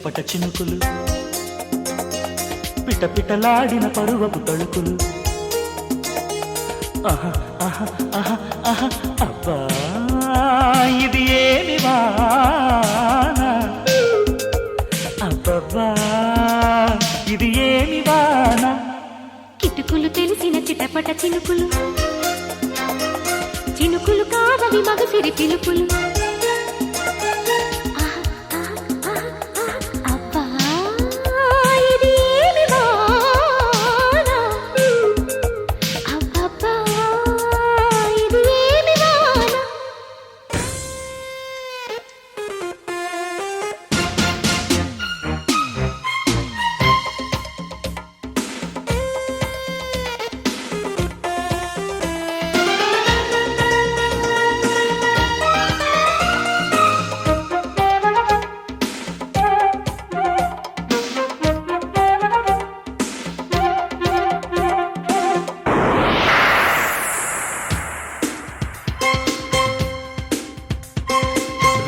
చిటపట చినుకులు, పిటపిటలాడిన పరువపు తళుకులు. ఆహా ఆహా ఆహా ఆహా అబ్బా ఇది ఏమి వాన, అబ్బబ్బా ఇది ఏమి వాన. కిటుకులు తెలిసిన చిటపట చినుకులు, చినుకులు కాదవి మగసిరి పిలుపులు. అబ్బా ఇది ఏమి వాన, అబ్బబ్బా ఇది ఏమి వాన.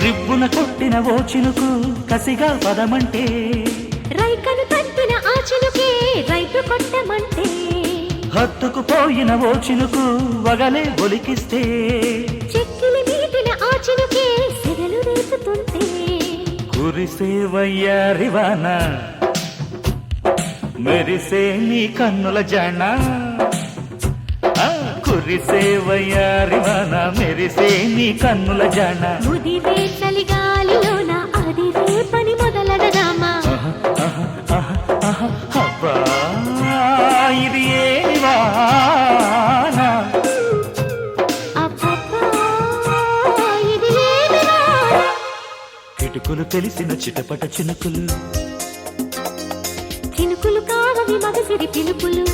రిబ్బున కొట్టిన ఓ చినుకు కసిగా పదమంటే, రైకను తట్టిన ఆ చినుకే రైతు కొట్టమంటే, హత్తుకు పోయిన ఓ చినుకు వగలే ఒలికిస్తే, చెక్కిలి మీటిన ఆ చినుకే సెగలు రేపుతుంటే, కురిసే వయ్యారివాన మెరిసే నీ కన్నుల జాణ. కురిసే వయ్యారివాన మెరిసే నీ కన్నుల జాణ. ముదిరే చలిగాలిలోన అది రేపని మొదలడదామా. అబ్బా ఇది ఏమి వాన, అబ్బబ్బా ఇది ఏమి వాన. కిటుకులు తెలిసిన చిటపట చినుకులు, చినుకులు కావవి మగసిరి పిలుపులు.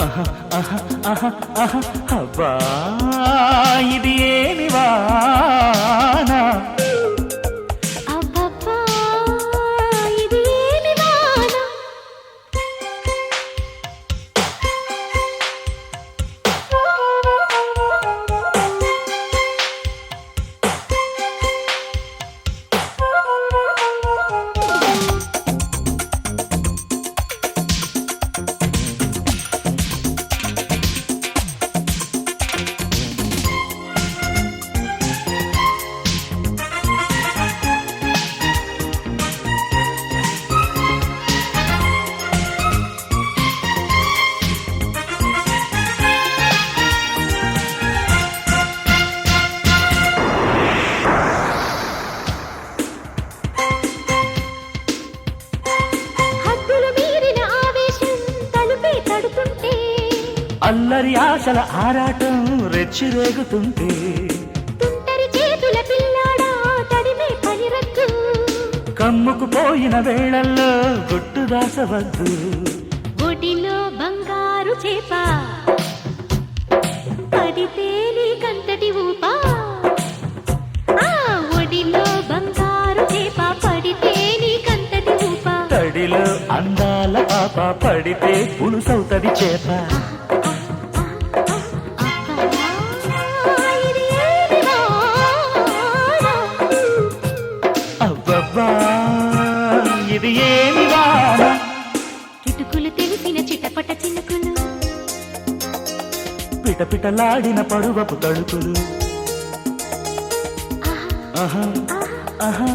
ఆహా ఆహా ఆహా ఆహా అబ్బా ఇది ఏమి వాన, అబ్బబ్బా ఇది ఏమి వాన. అల్లరి ఆశల ఆరాటం రెచ్చిరేగుతుంటే, తుంటరి చేతుల పిల్లాడా తడిమే పనిరద్దు, కమ్ముకు పోయిన వేళల్లో గుట్టు దాసవద్దు. ఒడిలో బంగారు చేప పడితే నీకంతటి ఊపా. ఒడిలో బంగారు చేప పడితే నీకంతటి ఊపా. తడిలో అందాల పాప పడితే పులుసవుతది చేప. అబ్బబ్బా ఇది ఏమి వాన. కిటుకులు తెలిసిన చిటపట చినుకులు, పిటపిటలాడిన పరువపు తడుకులు. ఆహా ఆహా